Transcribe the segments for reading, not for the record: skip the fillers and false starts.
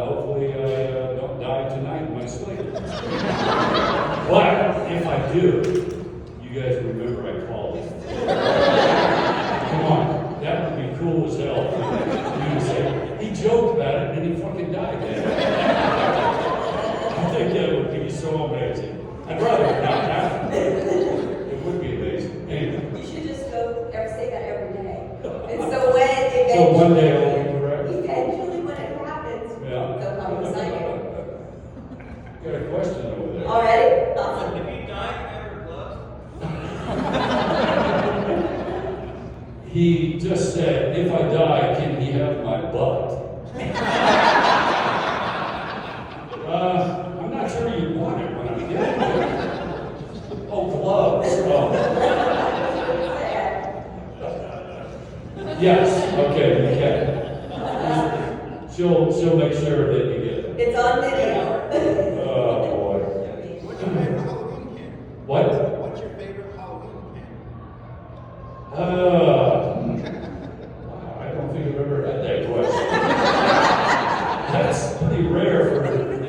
hopefully I don't die tonight in my sleep. But if I do, you guys remember I called it. Come on, that would be cool as hell. You would say, he joked about it and he fucking died then. I think that would be so amazing. I'd rather not happen. It would be amazing. Anyway. You should just go say that every day. And so when eventually, So one day I'll be correct? Eventually when it happens, they'll come beside you. Got a question over there. Already? Awesome. If you die, you never blood? He just said, if I die, can he have my butt? I'm not sure you want it when I'm dead. Oh, gloves. Oh. Yes, okay, you can. She'll make sure that you get it. It's on video. Oh, boy. What's your favorite Halloween candy? What? What's your favorite Halloween candy? I don't think I've ever had that question. That's pretty rare for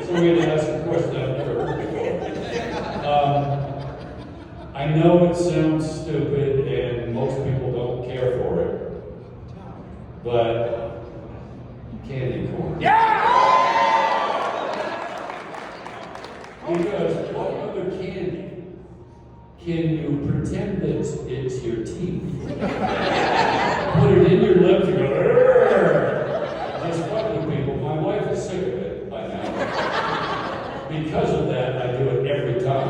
somebody to ask a question I've never heard before. I know it sounds stupid and most people don't care for it, but candy corn. Yeah! Because what other candy can you pretend that it's your teeth? Put it in your lips and go, "Arr!" Just fuck with people. My wife is sick of it by now. Because of that, I do it every time.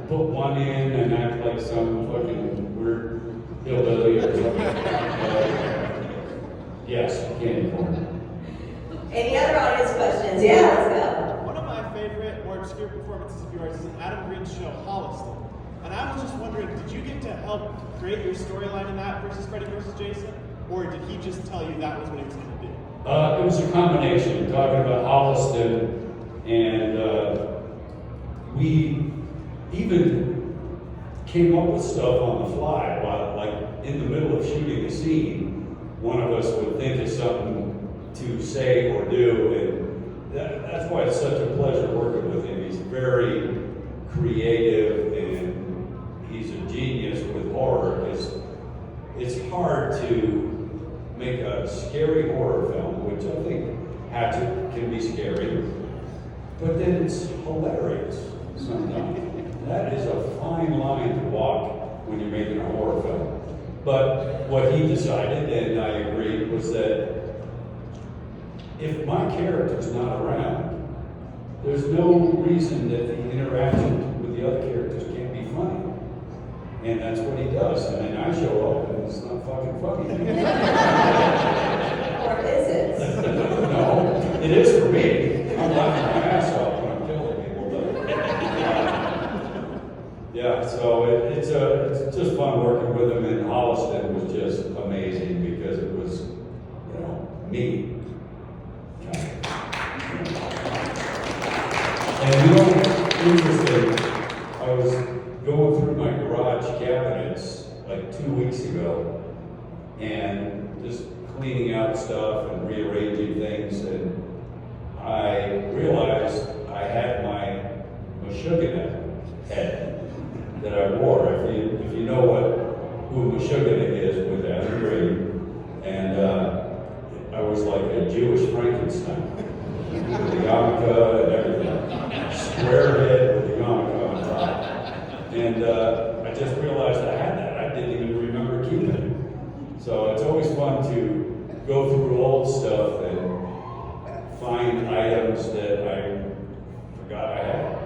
Put one in and act like some fucking weird hillbilly or something. Yes, candy corn. Any other audience questions? Yeah, let's go. One of my favorite more obscure performances of yours is in Adam Green's show, Hollister. And I was just wondering, did you get to help create your storyline in that versus Freddy versus Jason? Or did he just tell you that was what he was going to do? It was a combination, talking about Holliston, and we even came up with stuff on the fly, while, like in the middle of shooting a scene, one of us would think of something to say or do, and that's why it's such a pleasure working with him. He's very creative, and he's a genius with horror, because it's hard to make a scary horror film, which I think can be scary, but then it's hilarious sometimes. That is a fine line to walk when you're making a horror film. But what he decided, and I agreed, was that if my character's not around, there's no reason that the interaction with the other characters can't be funny. And that's what he does. And then I show up and it's not fucking funny anymore. Or is it? No, it is for me. I'm laughing my ass off when I'm killing people. But, yeah, so it's just fun working with him. And Holliston was just amazing because it was, me. And interesting, I was going through my garage cabinets like 2 weeks ago and just cleaning out stuff and rearranging things, and I realized I had my Meshuggah head that I wore. If you know who Meshuggah is with Adam Green, and I was like a Jewish Frankenstein with the yarmulke and everything, square head with the yarmulke on top, and I just realized I had that. I didn't even remember keeping it. So it's always fun to go through old stuff and find items that I forgot I had.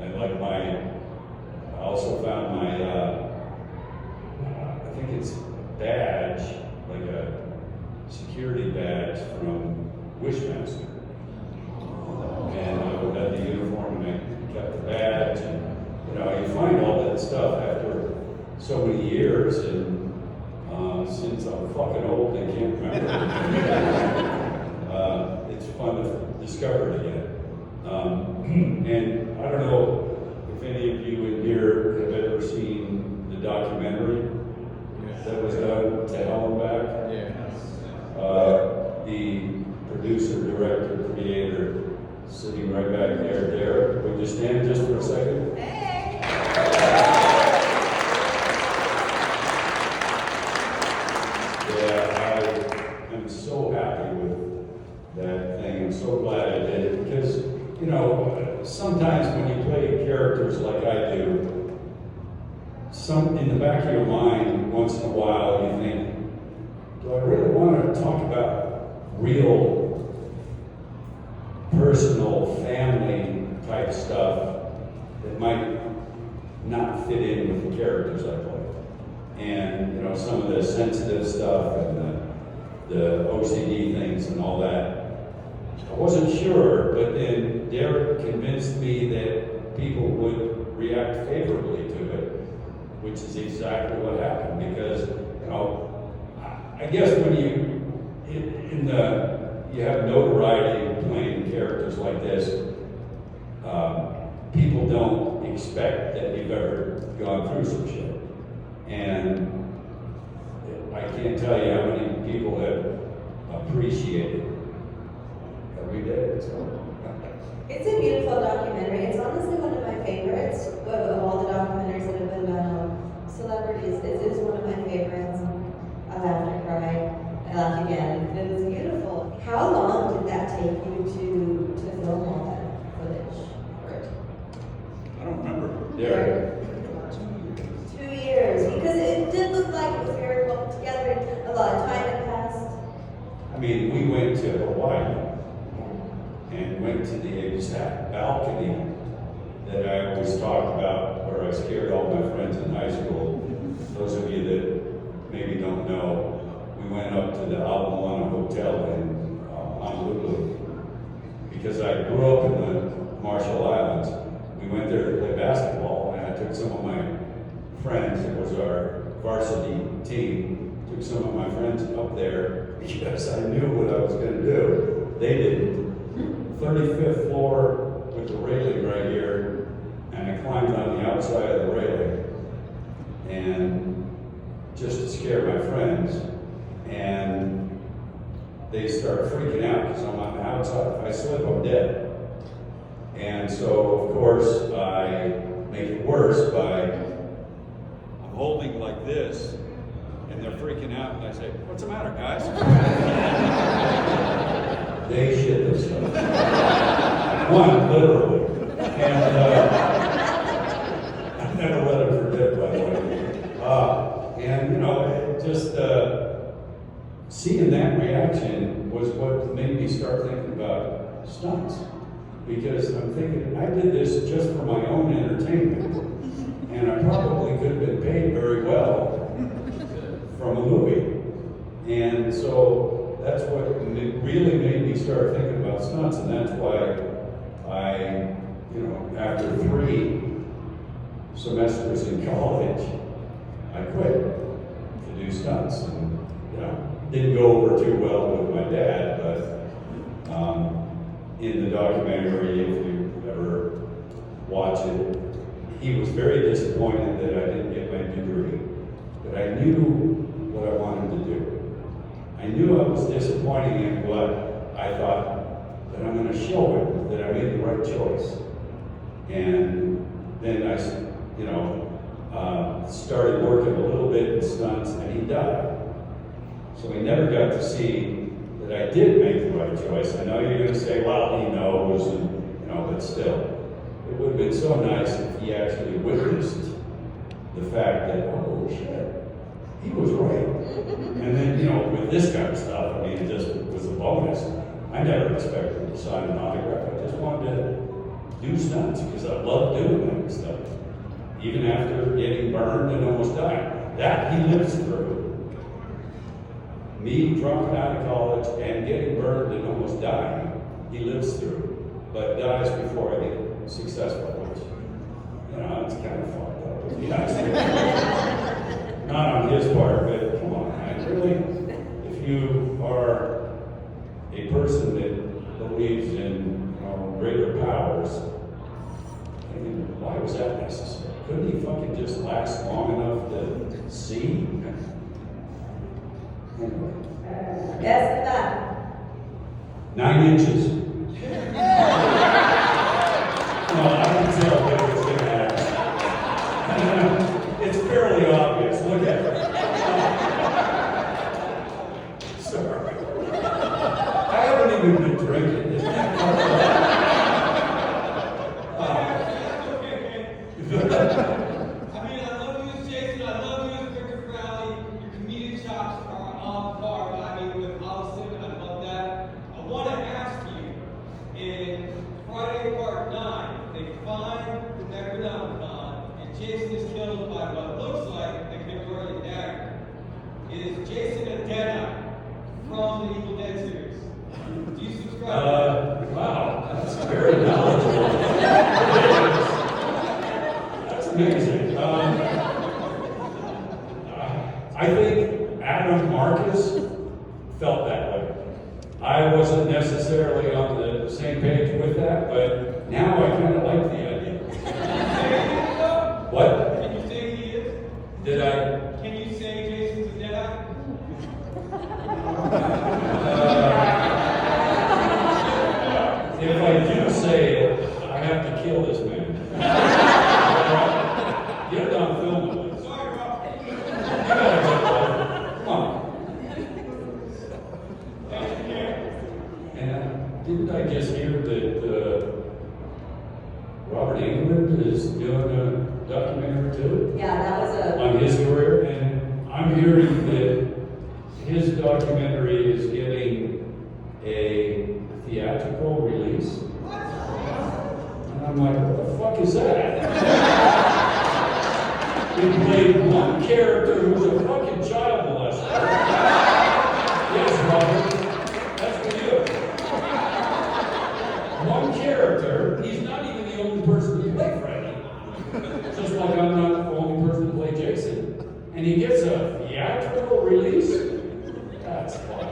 And like I also found my, I think it's a badge, like a security badge from Wishmaster. And I had the uniform and I kept the badge, and you find all that stuff after so many years, and since I'm fucking old and can't remember, it's fun to discover it again. And I don't know if any of you in here have ever seen the documentary that was done to Hell and Back. Yeah. The producer, director, creator, sitting right back there. Derek, would you stand just for a second? Hey! Yeah, I am so happy with that thing. I'm so glad I did it because, you know, sometimes when you play characters like I do, in the back of your mind, once in a while, you think, do I really want to talk about real, personal, family type stuff that might not fit in with the characters I play? And, you know, some of the sensitive stuff and the OCD things and all that. I wasn't sure, but then Derek convinced me that people would react favorably to it, which is exactly what happened. Because, you know, I guess when you have notoriety playing characters like this, people don't expect that you've ever gone through some shit. And I can't tell you how many people have appreciated every day. So. It's a beautiful documentary. It's honestly one of my favorites of all the documentaries that have been done on celebrities. It is one of my favorites. I laughed, I cried, I laughed again. It was beautiful. How long did that take you to film all that footage? I don't remember. Derek. 2 years. Because it did look like it was very well together and a lot of time had passed. I mean, we went to Hawaii and went to the exact balcony that I always talked about, where I scared all my friends in high school. Those of you that maybe don't know, we went up to the Ala Moana Hotel in Honolulu because I grew up in the Marshall Islands. We went there to play basketball, and I took some of my friends. It was our varsity team. Took some of my friends up there because I knew what I was going to do. They didn't. 35th floor with the railing right here, and I climbed on the outside of the railing, and just to scare my friends, and they start freaking out because I'm on the outside. If I slip, I'm dead. And so, of course, I make it worse by I'm holding like this, and they're freaking out, and I say, "What's the matter, guys?" They shit themselves. One, literally. And I never let them forget, by the way. And, you know, it just seeing that reaction was what made me start thinking about stunts. Because I'm thinking, I did this just for my own entertainment. And I probably could have been paid very well from a movie. And so that's what really made me start thinking about stunts, and that's why I, you know, after 3 semesters in college, I quit to do stunts. And, you know, didn't go over too well with my dad, but in the documentary, if you ever watch it, he was very disappointed that I didn't get my degree. But I knew what I wanted to do. I knew I was disappointing him, but I thought that I'm going to show him that I made the right choice. And then I, you know, started working a little bit in stunts, and he died. So he never got to see that I did make the right choice. I know you're going to say, well, he knows, and, you know, but still, it would have been so nice if he actually witnessed the fact that, oh shit, he was right. And then, you know, with this kind of stuff, I mean, it just was a bonus. I never expected to sign an autograph. I just wanted to do stunts because I love doing that stuff. Even after getting burned and almost dying. That he lives through. Me dropping out of college and getting burned and almost dying, he lives through. But dies before I get successful, which, you know, it's kind of fucked up, to be honest with you. Not on his part, but come on, man. Really, if you are a person that believes in, you know, greater powers, I mean, why was that necessary? Couldn't he fucking just last long enough to see? Anyway. Yes, that. 9 inches. Well, I can tell what it's going to happen. It's fairly obvious. Look at it. Sorry. I haven't even been drinking. Isn't that I mean, I love you as Jason, I love you as Victor Crowley. Your comedic chops are on par, but I mean, with Allison, I love that. I want to ask you, in Friday Part 9, they find the Necronomicon, and Jason is killed by what looks like the Victorian dagger. Is Jason a Deadite from the Evil Dead series? Do you subscribe? Wow, that's very knowledgeable. That's amazing. I think Adam Marcus felt that way. I wasn't necessarily on the same page with that, but now I kind of like the idea. What? Can you say he is? Did I? Can you say Jason's a Deadite? If I do say it, I have to kill this man. Get it on film. Sorry, Rob. You gotta go, Bob. Come on. And didn't I just hear that Robert England is doing a documentary too Yeah, that was on his career? And I'm hearing that his documentary is getting a theatrical release. And I'm like, what the fuck is that? He played one character who was a fucking child molester. Yes, Robert, that's for you. One character, he's not even the only person to play Freddy. Just like I'm not the only person to play Jason. And he gets a theatrical release? That's fun.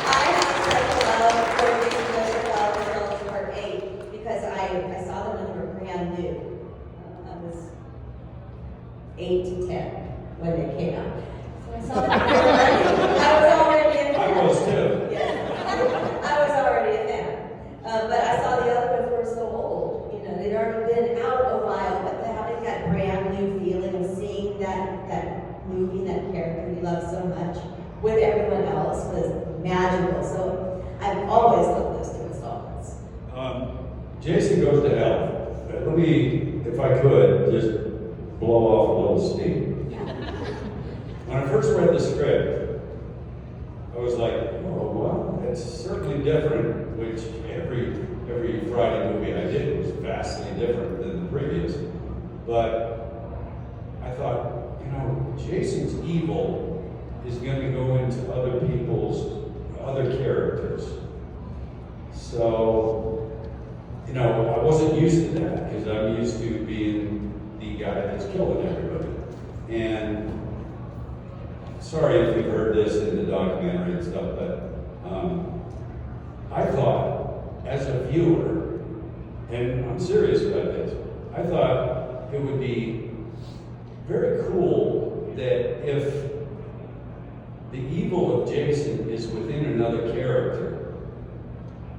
I have such love for Jason Girls Part 8 because I saw them when they were brand new. I was 8 to 10 when they came out. So I saw them when they were brand new. I was already a fan. I was too. Yes. I was already a fan. But I saw the other ones were so old. You know, they'd already been out a while, but having that brand new feeling of seeing that movie, that character we love so much, with everyone else was magical. So I've always loved those 2 installments. Jason Goes to Hell. Let me, if I could, just blow off a little steam. When I first read the script, I was like, oh, well, it's certainly different, which every Friday movie I did was vastly different than the previous. But I thought, you know, Jason's evil is going to go into other characters. So, you know, I wasn't used to that because I'm used to being the guy that's killing everybody. And sorry if you've heard this in the documentary and stuff, but I thought, as a viewer, and I'm serious about this, I thought it would be very cool that if the evil of Jason is within another character,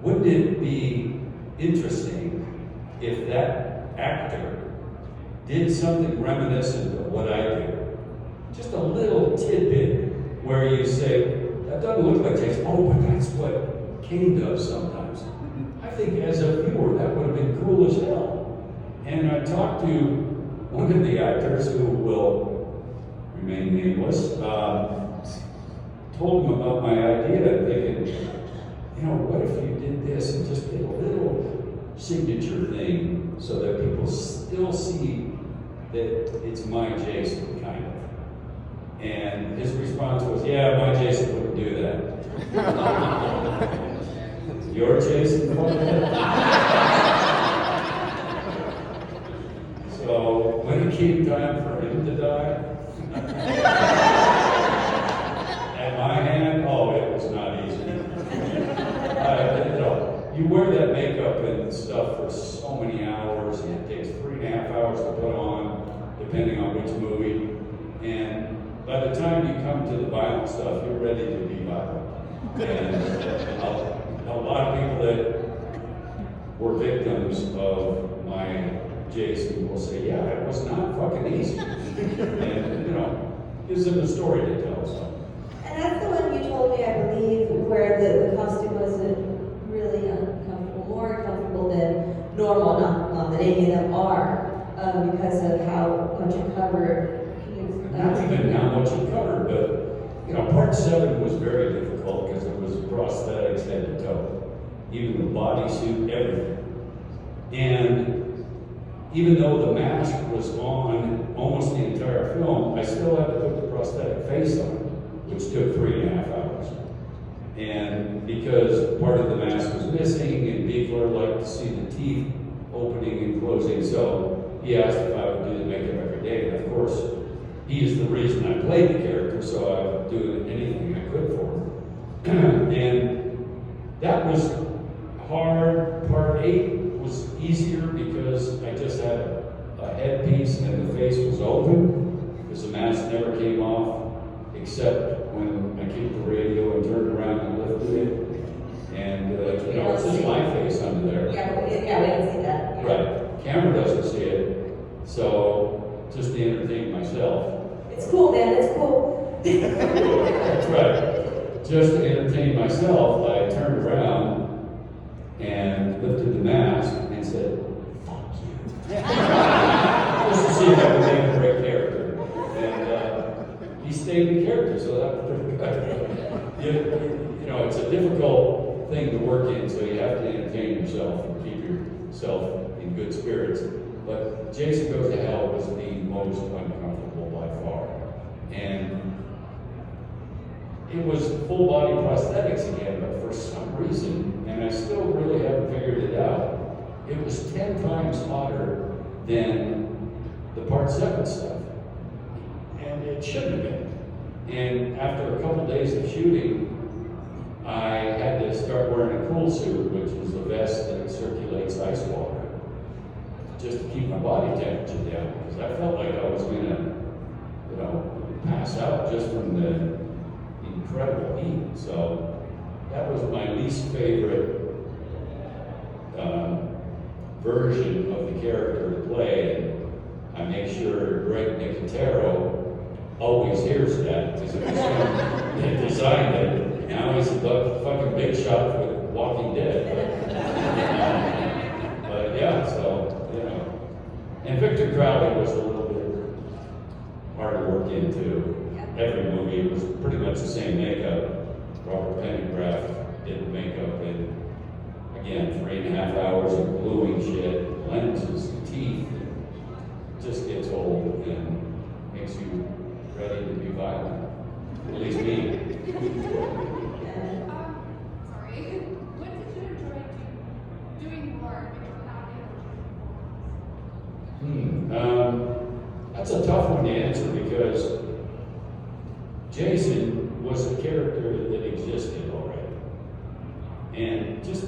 wouldn't it be interesting if that actor did something reminiscent of what I do? Just a little tidbit where you say, that doesn't look like Jason. Oh, but that's what Kane does sometimes. I think as a viewer, that would have been cool as hell. And I talked to one of the actors who will remain nameless, told him about my idea, thinking, you know, what if you did this and just did a little signature thing so that people still see that it's my Jason, kind of. And his response was, yeah, my Jason wouldn't do that. Your Jason wouldn't do that? So when it came time for him to die, at my hand, oh, it was not easy. You know, you wear that makeup and stuff for so many hours, and it takes 3.5 hours to put on, depending on which movie. And by the time you come to the violent stuff, you're ready to be violent. And a lot of people that were victims of my Jason will say, yeah, it was not fucking easy. And, you know, gives them a story to tell. So. And that's the one you told me, I believe, where the costume wasn't really uncomfortable, more uncomfortable than normal, not that any of them are, because of how much it covered. Not even how much it covered, but, you know, part 7 was very difficult because it was prosthetics head to toe. Even the bodysuit, everything. And even though the mask was on almost the entire film, I still had to put the prosthetic face on, which took 3.5 hours. And because part of the mask was missing, and Biegler liked to see the teeth opening and closing, so he asked if I would do the makeup every day. And of course, he is the reason I played the character, so I would do anything I could for him. And that was hard. Part 8 was easier because I just had a headpiece and the face was open, because the mask never came off, except when I kicked the radio and turned around and lifted it. And, you know, it's just my face under there. Yeah, we didn't see that. Right. Camera doesn't see it, so just to entertain myself. It's cool, man, it's cool. That's right. Just to entertain myself, I turned around and lifted the mask and said, fuck you. Just to see if I could make a great character. And he stayed in character, so that was pretty good. You know, it's a difficult thing to work in, so you have to entertain yourself and keep yourself in good spirits. But Jason Goes to Hell was the most uncomfortable by far. And it was full body prosthetics again, but for some reason, and I still really haven't figured it out, it was 10 times hotter than the part 7 stuff. And it shouldn't have been. And after a couple days of shooting, I had to start wearing a cool suit, which is a vest that circulates ice water, just to keep my body temperature down, because I felt like I was gonna, you know, pass out just from the incredible heat. So that was my least favorite version of the character to play. And I make sure Greg Nicotero always hears that, because it was him that designed it. Now he's a fucking big shot with Walking Dead. But yeah, so, you know. And Victor Crowley was a little bit hard to work into. Every movie, it was pretty much the same makeup. Robert Pendergraft did the makeup in, again, 3.5 hours of gluing shit, lenses, teeth. It just gets old and makes you ready to be violent. At least me. Sorry. What did you enjoy doing more if you're not That's a tough one to answer, because Jason was a character that existed already. And just,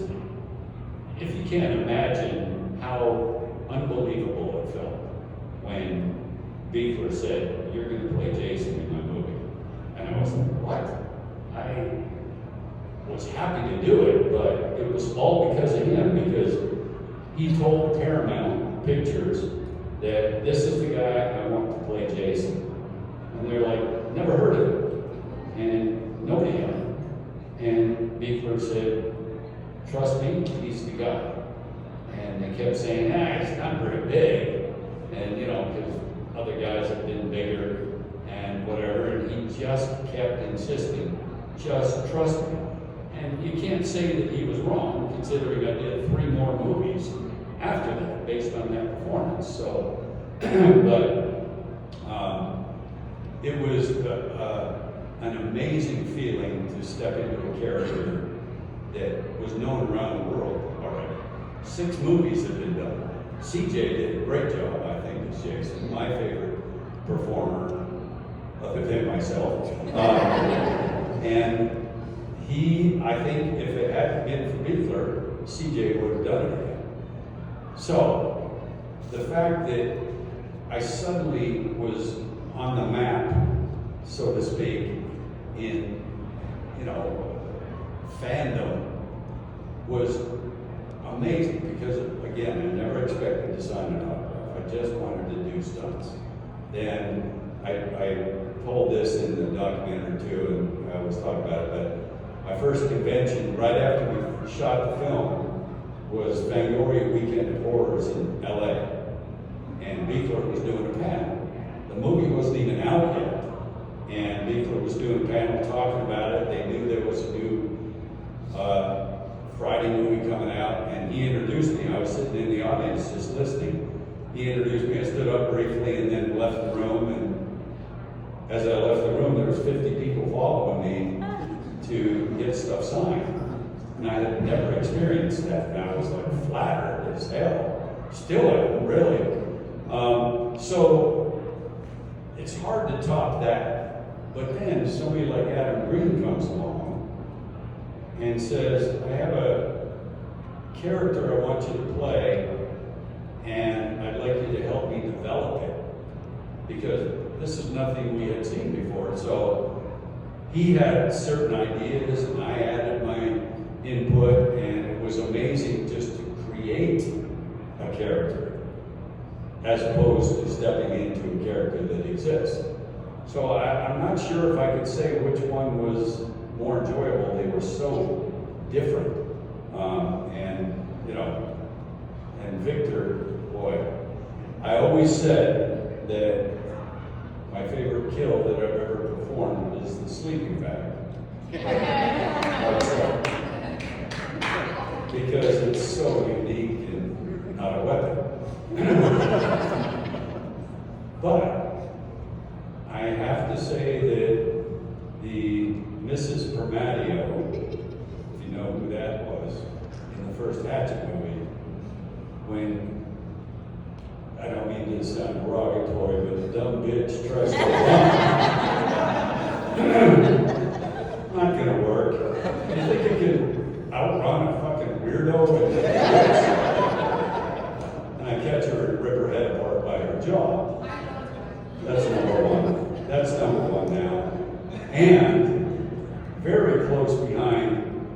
if you can't imagine how unbelievable it felt when Biegler said, "You're going to play Jason in my movie." And I was like, what? I was happy to do it, but it was all because of him, because he told Paramount Pictures that this is the guy I want to play Jason. And they're like, never heard of him. And nobody had him. And Biegler said, trust me, he's the guy. And they kept saying, he's not very big. And, you know, because other guys have been bigger and whatever. And he just kept insisting, just trust me. And you can't say that he was wrong, considering I did 3 more movies after that, based on that performance. So, but it was an amazing feeling to step into a character that was known around the world already. 6 movies have been done. CJ did a great job, I think, as Jason, my favorite performer, other than myself. And he, I think, if it hadn't been for Biegler, CJ would have done it again. So, the fact that I suddenly was on the map, so to speak, in, you know, fandom was amazing because, again, I never expected to sign an autograph. I just wanted to do stunts. And I told this in the documentary too, and I always talk about it, but my first convention, right after we shot the film, was Fangoria Weekend of Horrors in LA. And Beekler was doing a panel. The movie wasn't even out yet. And Beekler was doing a panel talking about it. They knew there was a new Friday movie coming out, and he introduced me. I was sitting in the audience just listening. He introduced me. I stood up briefly and then left the room. And as I left the room, there was 50 people following me to get stuff signed. And I had never experienced that. And I was like flattered as hell. Still am, really. So it's hard to top that. But then somebody like Adam Green comes along and says, I have a character I want you to play, and I'd like you to help me develop it, because this is nothing we had seen before. So he had certain ideas, and I added my input, and it was amazing just to create a character, as opposed to stepping into a character that exists. So I'm not sure if I could say which one was more enjoyable. They were so different. And Victor, boy, I always said that my favorite kill that I've ever performed is the sleeping bag. Because it's so unique and not a weapon. But I have to say that the Mrs. Permadio, if you know who that was, in the first Hatchet movie, when, I don't mean to sound derogatory, but the dumb bitch tries to run. Not gonna work. You think it can outrun a fucking weirdo? And I catch her and rip her head apart by her jaw. That's number one. That's number one now. And very close behind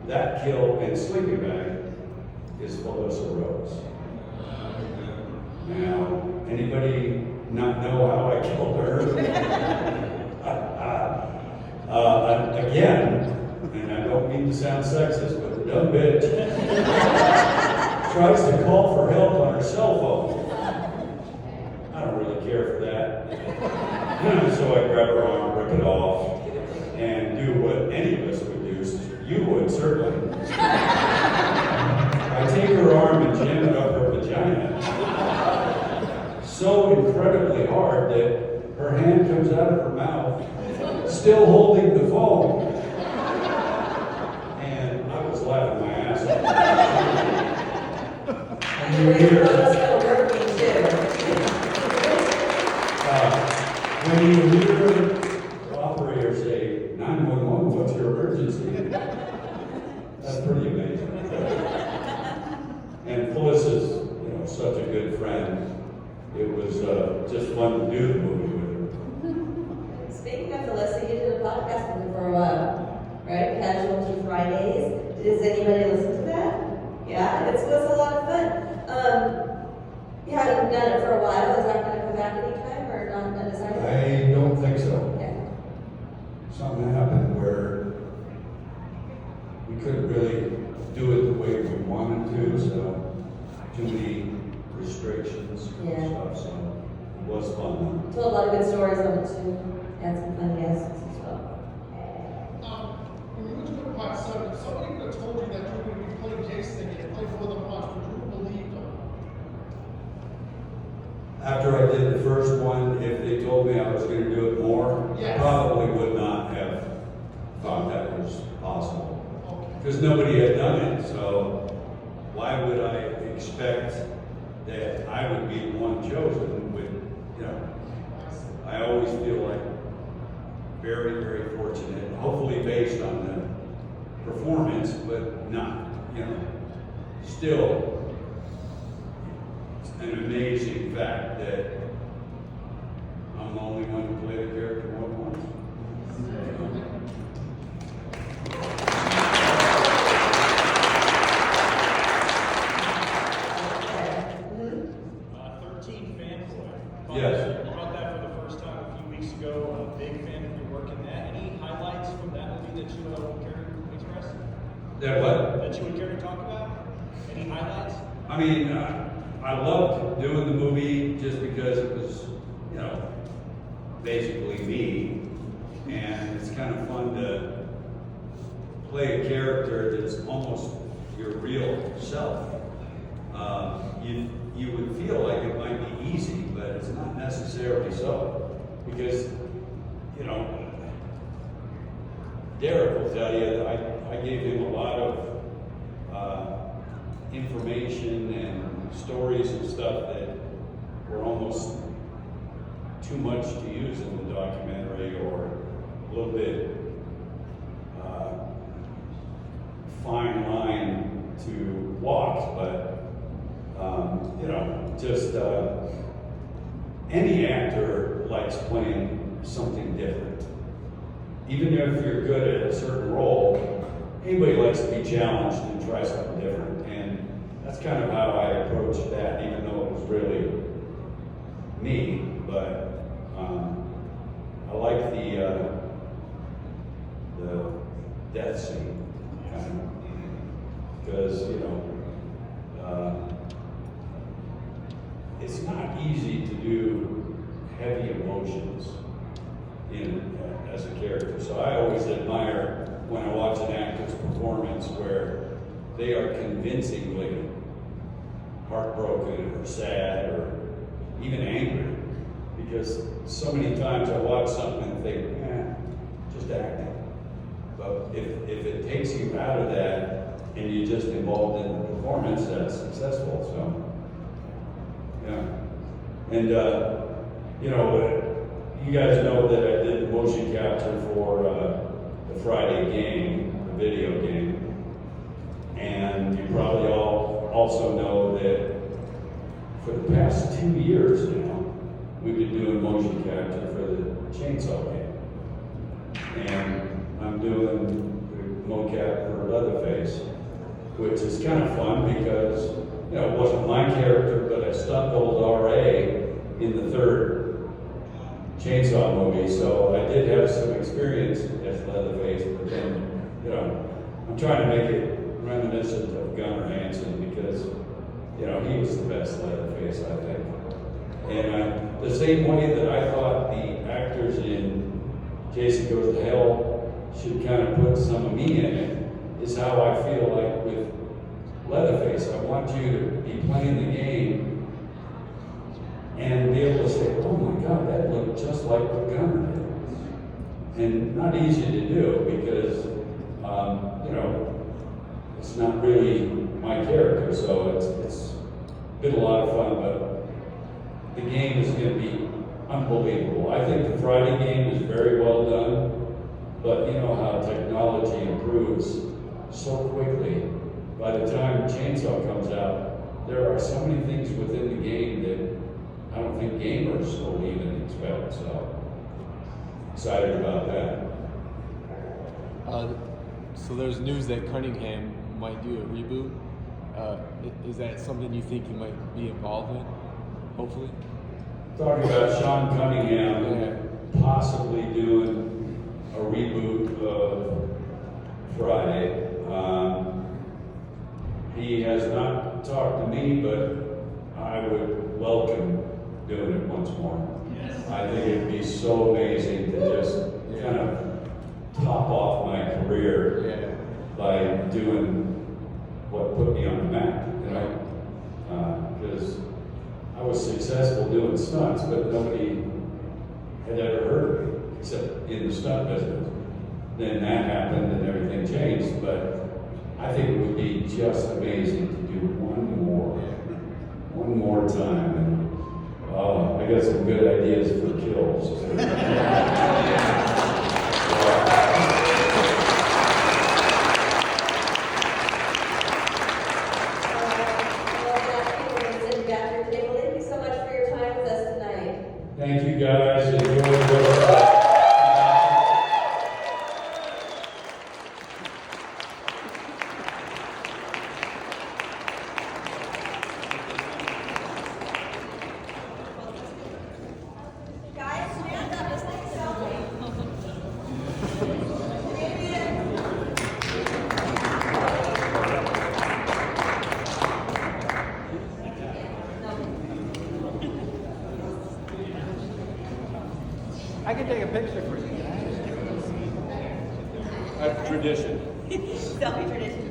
that kill and sleeping bag is Melissa Rose. Now, anybody not know how I killed her? Again, and I don't mean to sound sexist, but the dumb bitch tries to call for help on her cell phone. I don't really care for that. So I grab her arm, rip it off, and do what any of us would do. You would, certainly. I take her arm and jam it up her vagina so incredibly hard that her hand comes out of her mouth, still holding the phone. And I was laughing my ass off. And you hear, when you hear the operator say, 911, what's your emergency? That's pretty amazing. And Felissa's, such a good friend. It was just fun to do the movie with her. Speaking of Felissa, you did a podcast with her for a while, right? Casualty Fridays. Does anybody listen to that? Yeah, it was a lot of fun. You haven't done it for a while. Is that going to come back anytime or not undecided? I don't think so. Yeah. Something happened where we couldn't really do it the way we wanted to, so too many restrictions and stuff, so it was fun. Told a lot of good stories on it too. Had some fun guests as well. When you went to the part 7, if somebody would have told you that you were going to be playing Jason and you played for the parts, would you have believed them? After I did the first one, if they told me I was going to do it more, Yes. I probably would not have thought that was possible. Okay. Because nobody had done it, so why would I expect that I would be the one chosen with, I always feel like very, very fortunate, hopefully based on the performance, but not, still an amazing fact that I'm the only one who played a character more than once. That what? that you would care to talk about? Any highlights? I mean, I loved doing the movie just because it was, you know, basically me, and it's kind of fun to play a character that's almost your real self. You would feel like it might be easy, but it's not necessarily so, because, you know, Derek will tell you that I gave him a lot of information and stories and stuff that were almost too much to use in the documentary, or a little bit fine line to walk, but you know, just any actor likes playing something different. Even if you're good at a certain role, anybody likes to be challenged and try something different. And that's kind of how I approached that, even though it was really me. But I like the death scene, kind of, because, you know, it's not easy to do heavy emotions as a character. So I always admire when I watch an actor's performance where they are convincingly heartbroken or sad or even angry. Because so many times I watch something and think, just acting. But if it takes you out of that and you're just involved in the performance, that's successful. So, yeah. And, you know, you guys know that I did the motion capture for the Friday game, the video game. And you probably all also know that for the past 2 years now, we've been doing motion capture for the chainsaw game. And I'm doing the mocap for Leatherface, which is kind of fun because, you know, it wasn't my character, but I stunt doubled RA in the third chainsaw movie, so I did have some experience as Leatherface, but then, you know, I'm trying to make it reminiscent of Gunnar Hansen because, you know, he was the best Leatherface, I think. And the same way that I thought the actors in Jason Goes to Hell should kind of put some of me in it, is how I feel like with Leatherface. I want you to be playing the game and be able to say, oh my God, that looked just like what Gunnar did. And not easy to do because, you know, it's not really my character, so it's been a lot of fun, but the game is going to be unbelievable. I think the Friday game is very well done, but you know how technology improves so quickly. By the time Chainsaw comes out, there are so many things within the game that I don't think gamers will even expect, so excited about that. So there's news that Cunningham might do a reboot. Is that something you think you might be involved in, hopefully? Talking about Sean Cunningham possibly doing a reboot of Friday. He has not talked to me, but I would welcome doing it once more. Yes. I think it'd be so amazing to just kind of top off my career by doing what put me on the map, you know? Because I was successful doing stunts, but nobody had ever heard of me, except in the stunt business. Then that happened and everything changed, but I think it would be just amazing to do one more time. And I got some good ideas for kills. Thank you so much for your time with us tonight. Thank you guys. Enjoy the Guys, stand up. Just take a selfie. I can take a picture for you. That's tradition. Selfie tradition.